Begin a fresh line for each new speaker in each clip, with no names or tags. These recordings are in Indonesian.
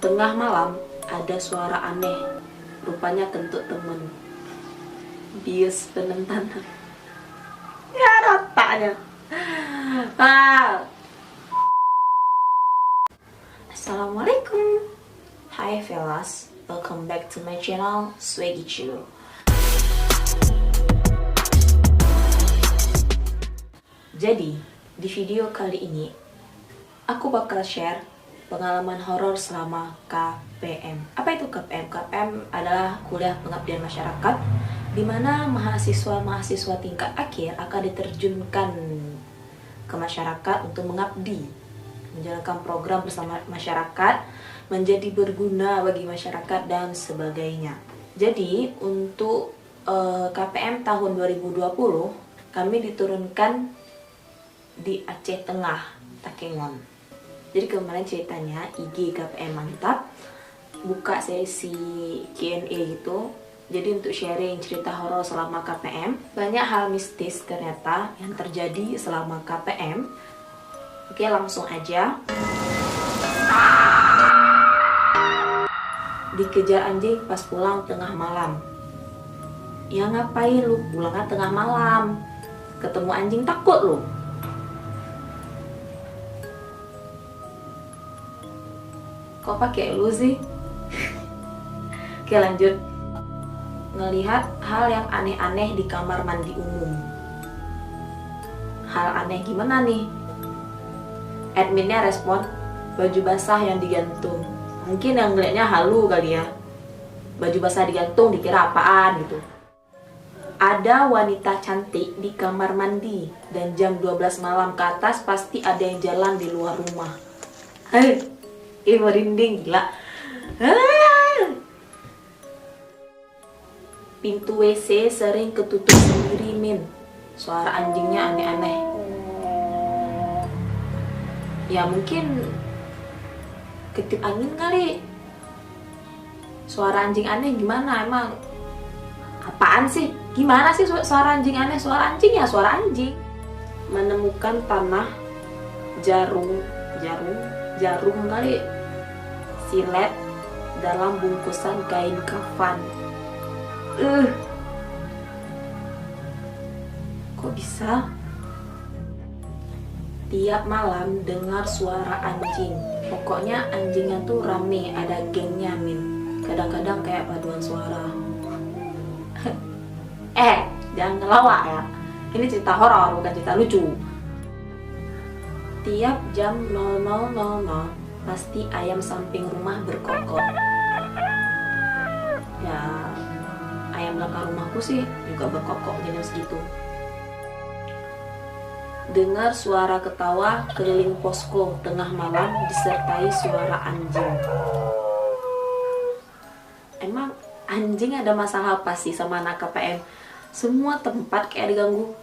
Tengah malam ada suara aneh, rupanya kentut temen. Bius penentanan. Ya rotaknya. Assalamualaikum. Hi fellas, welcome back to my channel Swaggy Chill. Jadi, di video kali ini aku bakal share pengalaman horor selama KPM. Apa itu KPM? KPM adalah kuliah pengabdian masyarakat, di mana mahasiswa-mahasiswa tingkat akhir akan diterjunkan ke masyarakat untuk mengabdi, menjalankan program bersama masyarakat, menjadi berguna bagi masyarakat dan sebagainya. Jadi untuk KPM tahun 2020 kami diturunkan di Aceh Tengah, Takengon. Jadi kemarin ceritanya IG KPM Mantap buka sesi Q&A gitu. Jadi untuk sharing cerita horor selama KPM, banyak hal mistis ternyata yang terjadi selama KPM. Oke, langsung aja. Dikejar anjing pas pulang tengah malam. Ya ngapain lu pulangnya tengah malam? Ketemu anjing takut lu. Kok pakai lu sih? Oke, lanjut. Ngelihat hal yang aneh-aneh di kamar mandi umum. Hal aneh gimana nih? Adminnya respon, baju basah yang digantung. Mungkin yang ngeliatnya halu kali ya. Baju basah digantung dikira apaan gitu. Ada wanita cantik di kamar mandi, dan jam 12 malam ke atas pasti ada yang jalan di luar rumah. Hei, merinding gila. Pintu WC sering ketutup sendiri, Min. Suara anjingnya aneh-aneh. Ya mungkin ketip angin kali. Suara anjing aneh gimana emang? Apaan sih? Gimana sih suara anjing aneh? Suara anjing ya suara anjing. Menemukan tanah, jarum kali, silet dalam bungkusan kain kafan. Kok bisa? Tiap malam dengar suara anjing. Pokoknya anjingnya tuh rame, ada gengnya, Min. Kadang-kadang kayak paduan suara. Jangan ngelawak ya. Ini cerita horor, bukan cerita lucu. Tiap jam 00.00 pasti ayam samping rumah berkokok. Ya, ayam belakang rumahku sih juga berkokok jam segitu. Dengar suara ketawa keliling posko tengah malam disertai suara anjing. Emang anjing ada masalah apa sih sama anak KPM? Semua tempat kayak diganggu.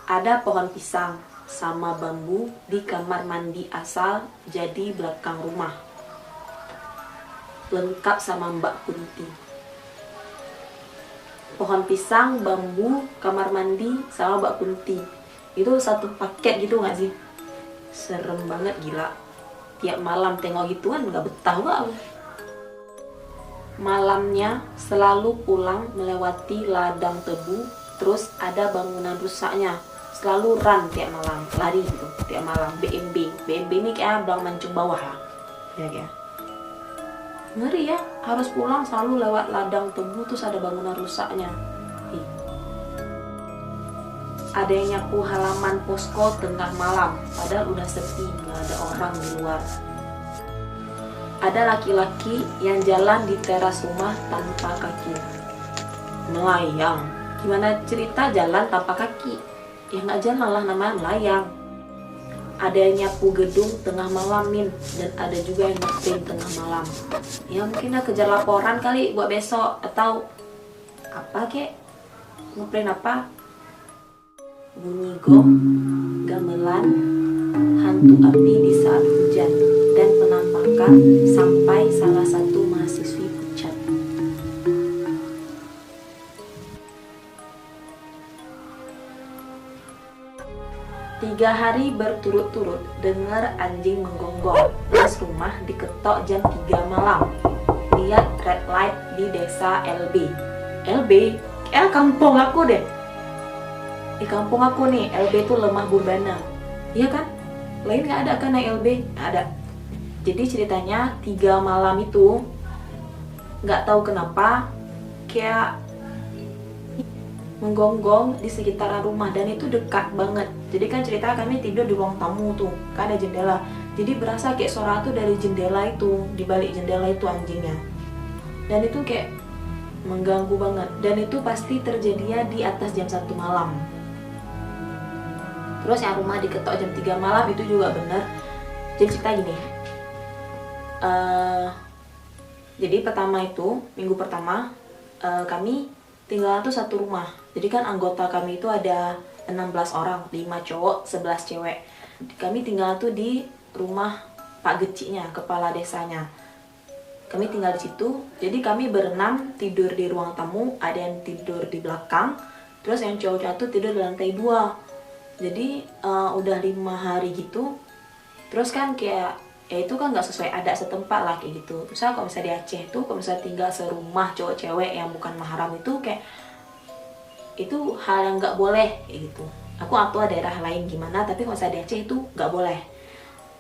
Ada pohon pisang sama bambu di kamar mandi asal jadi belakang rumah. Lengkap sama Mbak Kunti. Pohon pisang, bambu, kamar mandi sama Mbak Kunti. Itu satu paket gitu gak sih? Serem banget gila. Tiap malam tengok gituan gak betah gak? Malamnya selalu pulang melewati ladang tebu, terus ada bangunan rusaknya. Selalu run tiap malam, lari gitu tiap malam. BMB ini kayak Bang Mancung bawah lah. Ya kayak. Ngeri ya, harus pulang selalu lewat ladang tebu terus ada bangunan rusaknya. Ada yang nyapu halaman posko tengah malam, padahal udah sepi, nggak ada orang di luar. Ada laki-laki yang jalan di teras rumah tanpa kaki. Melayang. Gimana cerita jalan tanpa kaki? Ya nggak jalan lah, namanya melayang. Ada yang nyapu gedung tengah malam, Min. Dan ada juga yang ngeprint tengah malam. Ya mungkin dia kejar laporan kali buat besok. Atau apa kek? Ngeprint apa? Bunyi gong, gamelan, hantu api di saat hujan, dan penampakan sampai salah satu mahasiswi pucat. 3 hari berturut-turut dengar anjing menggonggong, terus rumah diketok jam 3 malam. Lihat red light di desa LB. Kampung aku deh. Di kampung aku nih, LB itu lemah Burbana. Iya kan? Lain nggak ada kan naik LB? Nggak ada. Jadi ceritanya 3 malam itu nggak tahu kenapa kayak menggonggong di sekitaran rumah, dan itu dekat banget. Jadi kan cerita kami tidur di ruang tamu tuh, kan ada jendela. Jadi berasa kayak suara tuh dari jendela itu, di balik jendela itu anjingnya. Dan itu kayak mengganggu banget. Dan itu pasti terjadinya di atas jam 1 malam. Terus yang rumah diketok jam 3 malam itu juga bener. Jadi cerita gini. Jadi pertama itu, minggu pertama kami tinggal tuh satu rumah. Jadi kan anggota kami itu ada 16 orang, 5 cowok, 11 cewek. Kami tinggal tuh di rumah Pak Gecinya, kepala desanya. Kami tinggal di situ. Jadi kami berenam tidur di ruang tamu, ada yang tidur di belakang, terus yang cowok-cowok tuh tidur di lantai 2. Jadi udah 5 hari gitu. Terus kan kayak ya itu kan nggak sesuai adat setempat lah kayak gitu. Misalnya kalau misalnya di Aceh tuh kalau misalnya tinggal serumah cowok cewek yang bukan mahram itu kayak itu hal yang nggak boleh kayak gitu. Aku atau daerah lain gimana, tapi kalau misalnya di Aceh itu nggak boleh.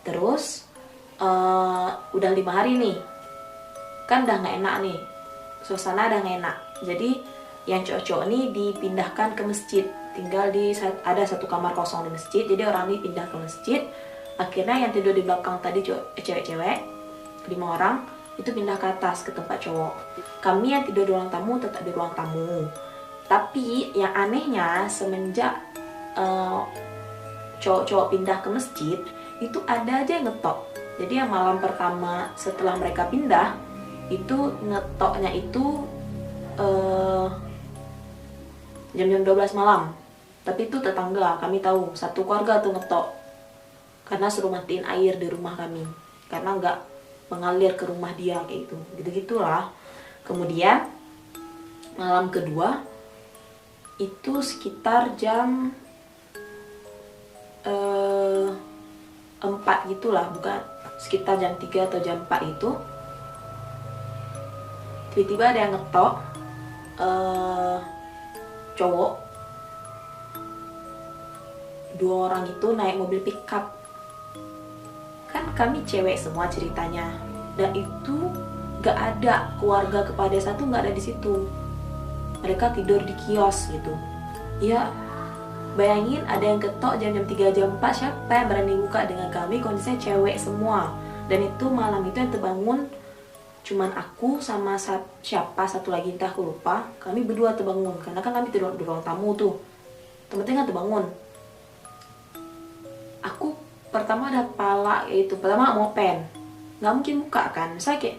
Terus udah 5 hari nih, kan udah nggak enak nih, suasana udah nggak enak. Jadi yang cowok-cowok ini dipindahkan ke masjid, tinggal ada satu kamar kosong di masjid. Jadi orang ini pindah ke masjid. Akhirnya yang tidur di belakang tadi cewek-cewek 5 orang itu pindah ke atas ke tempat cowok. Kami yang tidur di ruang tamu tetap di ruang tamu. Tapi yang anehnya semenjak cowok-cowok pindah ke masjid itu ada aja yang ngetok. Jadi yang malam pertama setelah mereka pindah itu ngetoknya itu jam-jam 12 malam. Tapi itu tetangga, kami tahu satu keluarga tuh ngetok karena suruh matiin air di rumah kami karena nggak mengalir ke rumah dia kayak gitu-gitulah. Kemudian malam kedua itu sekitar jam 4 gitulah, bukan sekitar jam 3 atau jam 4 itu tiba-tiba ada yang ngetok, cowok 2 orang itu naik mobil pickup. Kan kami cewek semua ceritanya, dan itu gak ada keluarga kepala desa tuh gak ada di situ. Mereka tidur di kios gitu. Ya bayangin ada yang ketok jam 3 jam 4, siapa yang berani buka dengan kami kondisinya cewek semua. Dan itu malam itu yang terbangun cuman aku sama siapa satu lagi entah aku lupa. Kami berdua terbangun karena kan kami tidur di ruang tamu tuh. Temen-temen kan terbangun. Aku pertama ada pala itu, pertama mau pen, nggak mungkin buka kan, saya kayak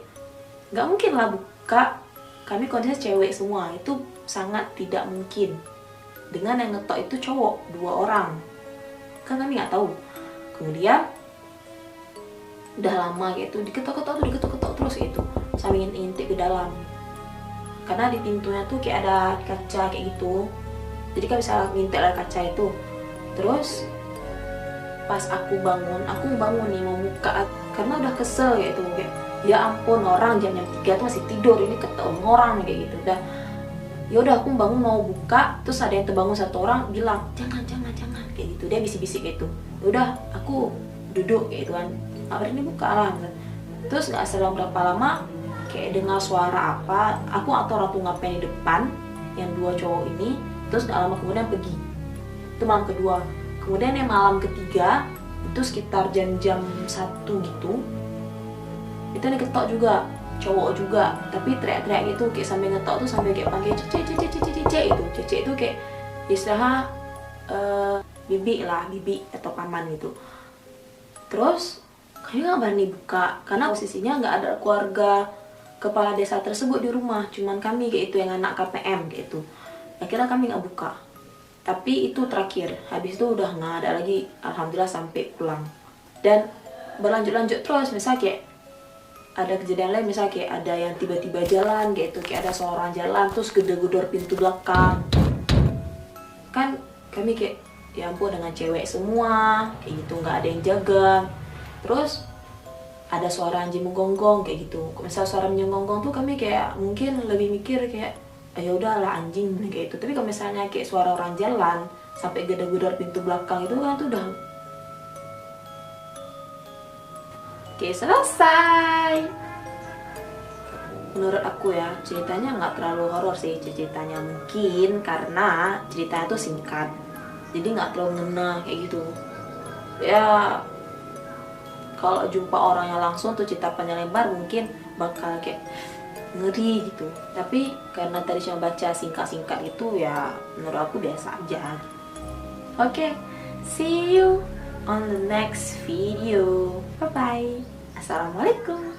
nggak mungkin lah buka, kami kondisinya cewek semua, itu sangat tidak mungkin. Dengan yang ngetok itu cowok 2 orang, kan kami nggak tahu. Kemudian udah lama gitu diketok-ketok terus itu sambil ngintip ke dalam, karena di pintunya tuh kayak ada kaca kayak gitu, jadi kan bisa ngintip dari kaca itu. Terus pas aku bangun nih mau buka karena udah kesel gitu, kayak ya ampun orang jam 3 tuh masih tidur, ini ketemu orang kayak gitu. Udah ya udah aku bangun mau buka, terus ada yang terbangun satu orang bilang jangan kayak gitu, dia bisik-bisik gitu. Ya udah aku duduk kayak gitu kan, nggak berani buka lah. Terus nggak selang berapa lama kayak dengar suara apa, aku atau orang tuh ngapain di depan yang 2 cowok ini. Terus nggak lama kemudian pergi. Itu malam kedua. Kemudian yang malam ketiga itu sekitar jam 1 gitu, itu nih ketok juga, cowok juga, tapi teriak-teriak gitu kayak sambil ngetok tuh sambil kayak panggil cece itu. Cece itu kayak istilah bibi atau paman gitu. Terus kami nggak berani buka karena posisinya nggak ada keluarga kepala desa tersebut di rumah, cuman kami kayak itu yang anak KPM kayak itu. Akhirnya kami nggak buka. Tapi itu terakhir, habis itu udah nggak ada lagi, alhamdulillah sampai pulang. Dan berlanjut terus, misalnya kayak ada kejadian lain, misalnya kayak ada yang tiba-tiba jalan gitu, kayak ada seorang jalan terus gedor-gedor pintu belakang. Kan kami kayak ya ampun dengan cewek semua kayak gitu, nggak ada yang jaga. Terus ada suara anjing menggonggong kayak gitu. Kalau misalnya suara anjing menggonggong tuh kami kayak mungkin lebih mikir kayak ya udahlah anjing kayak gitu. Tapi kalau misalnya kayak suara orang jalan sampai gedor-gedor pintu belakang itu kan tuh udah oke, selesai. Menurut aku ya ceritanya nggak terlalu horor sih ceritanya, mungkin karena ceritanya tuh singkat jadi nggak terlalu ngena kayak gitu ya. Kalau jumpa orangnya langsung tuh cerita panjang lebar mungkin bakal kayak ngeri gitu, tapi karena tadi cuma baca singkat-singkat itu ya menurut aku biasa aja. Oke, see you on the next video. Bye bye. Assalamualaikum.